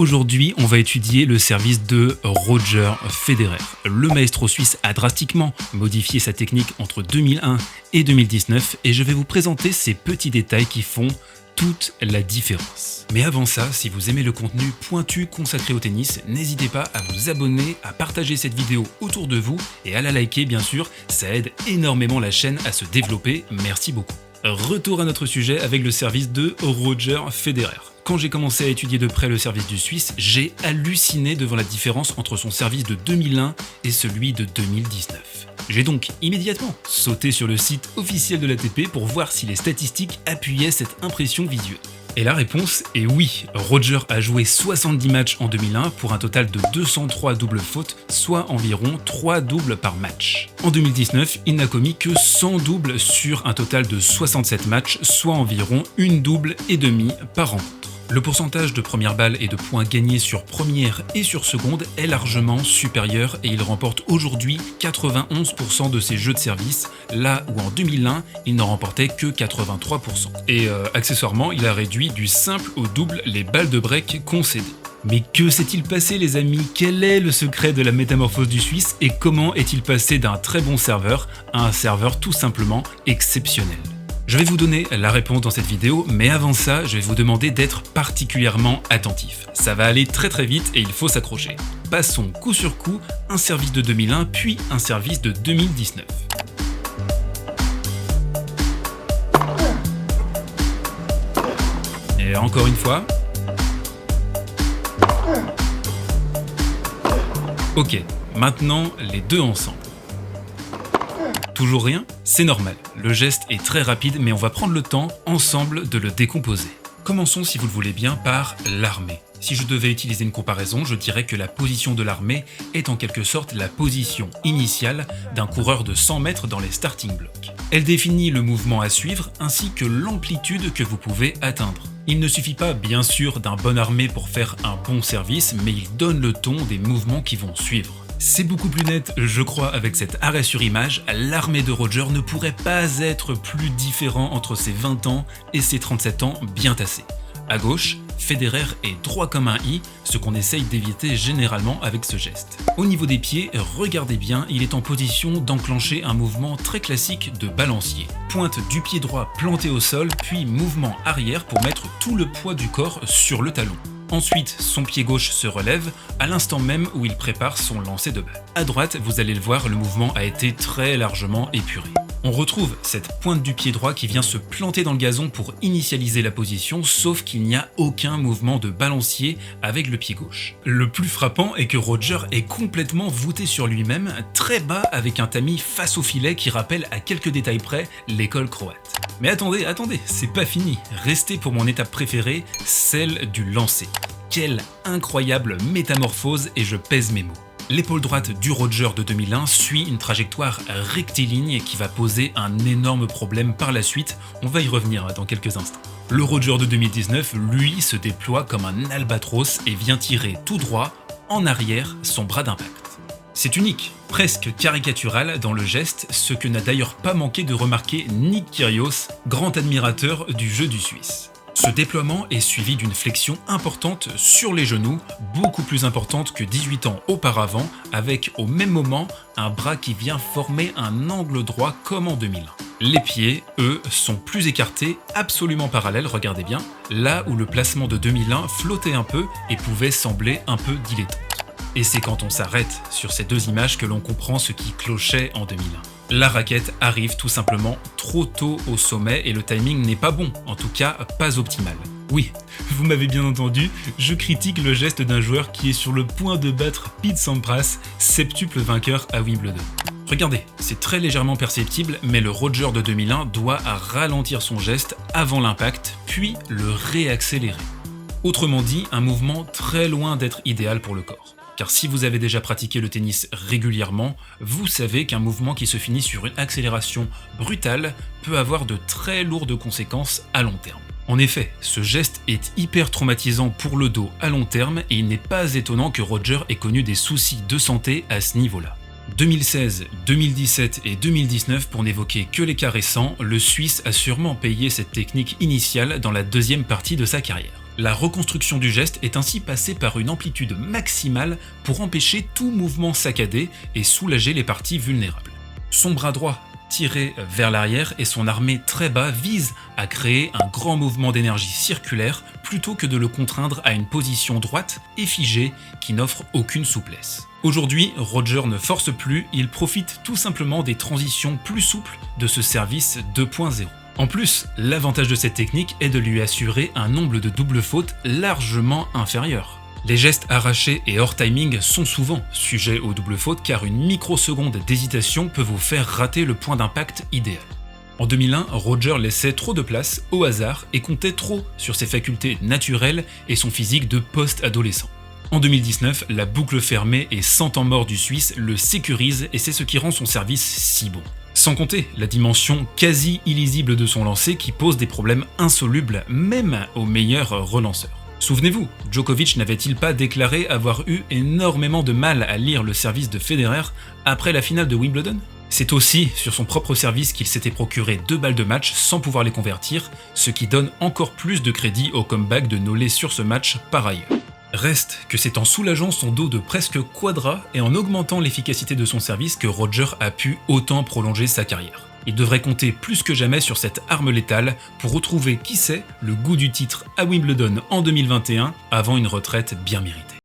Aujourd'hui, on va étudier le service de Roger Federer. Le maestro suisse a drastiquement modifié sa technique entre 2001 et 2019 et je vais vous présenter ces petits détails qui font toute la différence. Mais avant ça, si vous aimez le contenu pointu consacré au tennis, n'hésitez pas à vous abonner, à partager cette vidéo autour de vous et à la liker bien sûr, ça aide énormément la chaîne à se développer, merci beaucoup. Retour à notre sujet avec le service de Roger Federer. Quand j'ai commencé à étudier de près le service du Suisse, j'ai halluciné devant la différence entre son service de 2001 et celui de 2019. J'ai donc immédiatement sauté sur le site officiel de l'ATP pour voir si les statistiques appuyaient cette impression visuelle. Et la réponse est oui, Roger a joué 70 matchs en 2001 pour un total de 203 doubles fautes, soit environ 3 doubles par match. En 2019, il n'a commis que 100 doubles sur un total de 67 matchs, soit environ une double et demi par rencontre. Le pourcentage de première balle et de points gagnés sur première et sur seconde est largement supérieur et il remporte aujourd'hui 91% de ses jeux de service, là où en 2001, il n'en remportait que 83%. Et accessoirement, il a réduit du simple au double les balles de break concédées. Mais que s'est-il passé les amis? Quel est le secret de la métamorphose du Suisse et comment est-il passé d'un très bon serveur à un serveur tout simplement exceptionnel? Je vais vous donner la réponse dans cette vidéo, mais avant ça, je vais vous demander d'être particulièrement attentif. Ça va aller très vite et il faut s'accrocher. Passons coup sur coup, un service de 2001 puis un service de 2019. Et encore une fois. Ok, maintenant les deux ensemble. Toujours rien? C'est normal, le geste est très rapide mais on va prendre le temps ensemble de le décomposer. Commençons si vous le voulez bien par l'armée. Si je devais utiliser une comparaison, je dirais que la position de l'armée est en quelque sorte la position initiale d'un coureur de 100 mètres dans les starting blocks. Elle définit le mouvement à suivre ainsi que l'amplitude que vous pouvez atteindre. Il ne suffit pas bien sûr d'un bon armé pour faire un bon service, mais il donne le ton des mouvements qui vont suivre. C'est beaucoup plus net, je crois, avec cet arrêt sur image, l'armée de Roger ne pourrait pas être plus différent entre ses 20 ans et ses 37 ans bien tassés. À gauche, Federer est droit comme un i, ce qu'on essaye d'éviter généralement avec ce geste. Au niveau des pieds, regardez bien, il est en position d'enclencher un mouvement très classique de balancier. Pointe du pied droit planté au sol, puis mouvement arrière pour mettre tout le poids du corps sur le talon. Ensuite, son pied gauche se relève à l'instant même où il prépare son lancer de balle. À droite, vous allez le voir, le mouvement a été très largement épuré. On retrouve cette pointe du pied droit qui vient se planter dans le gazon pour initialiser la position, sauf qu'il n'y a aucun mouvement de balancier avec le pied gauche. Le plus frappant est que Roger est complètement voûté sur lui-même, très bas avec un tamis face au filet qui rappelle à quelques détails près l'école croate. Mais attendez, c'est pas fini. Restez pour mon étape préférée, celle du lancer. Quelle incroyable métamorphose et je pèse mes mots. L'épaule droite du Roger de 2001 suit une trajectoire rectiligne qui va poser un énorme problème par la suite, on va y revenir dans quelques instants. Le Roger de 2019, lui, se déploie comme un albatros et vient tirer tout droit, en arrière, son bras d'impact. C'est unique, presque caricatural dans le geste, ce que n'a d'ailleurs pas manqué de remarquer Nick Kyrgios, grand admirateur du jeu du Suisse. Ce déploiement est suivi d'une flexion importante sur les genoux, beaucoup plus importante que 18 ans auparavant, avec au même moment un bras qui vient former un angle droit comme en 2001. Les pieds, eux, sont plus écartés, absolument parallèles, regardez bien, là où le placement de 2001 flottait un peu et pouvait sembler un peu dilettante. Et c'est quand on s'arrête sur ces deux images que l'on comprend ce qui clochait en 2001. La raquette arrive tout simplement trop tôt au sommet et le timing n'est pas bon, en tout cas pas optimal. Oui, vous m'avez bien entendu, je critique le geste d'un joueur qui est sur le point de battre Pete Sampras, septuple vainqueur à Wimbledon. Regardez, c'est très légèrement perceptible, mais le Roger de 2001 doit ralentir son geste avant l'impact, puis le réaccélérer. Autrement dit, un mouvement très loin d'être idéal pour le corps. Car si vous avez déjà pratiqué le tennis régulièrement, vous savez qu'un mouvement qui se finit sur une accélération brutale peut avoir de très lourdes conséquences à long terme. En effet, ce geste est hyper traumatisant pour le dos à long terme et il n'est pas étonnant que Roger ait connu des soucis de santé à ce niveau-là. 2016, 2017 et 2019, pour n'évoquer que les cas récents, le Suisse a sûrement payé cette technique initiale dans la deuxième partie de sa carrière. La reconstruction du geste est ainsi passée par une amplitude maximale pour empêcher tout mouvement saccadé et soulager les parties vulnérables. Son bras droit, tiré vers l'arrière et son armé très bas visent à créer un grand mouvement d'énergie circulaire plutôt que de le contraindre à une position droite et figée qui n'offre aucune souplesse. Aujourd'hui, Roger ne force plus, il profite tout simplement des transitions plus souples de ce service 2.0. En plus, l'avantage de cette technique est de lui assurer un nombre de doubles fautes largement inférieur. Les gestes arrachés et hors timing sont souvent sujets aux doubles fautes car une microseconde d'hésitation peut vous faire rater le point d'impact idéal. En 2001, Roger laissait trop de place au hasard et comptait trop sur ses facultés naturelles et son physique de post-adolescent. En 2019, la boucle fermée et 100 ans mort du Suisse le sécurise et c'est ce qui rend son service si bon. Sans compter la dimension quasi illisible de son lancer qui pose des problèmes insolubles même aux meilleurs relanceurs. Souvenez-vous, Djokovic n'avait-il pas déclaré avoir eu énormément de mal à lire le service de Federer après la finale de Wimbledon ? C'est aussi sur son propre service qu'il s'était procuré 2 balles de match sans pouvoir les convertir, ce qui donne encore plus de crédit au comeback de Nollet sur ce match par ailleurs. Reste que c'est en soulageant son dos de presque quadra et en augmentant l'efficacité de son service que Roger a pu autant prolonger sa carrière. Il devrait compter plus que jamais sur cette arme létale pour retrouver, qui sait, le goût du titre à Wimbledon en 2021 avant une retraite bien méritée.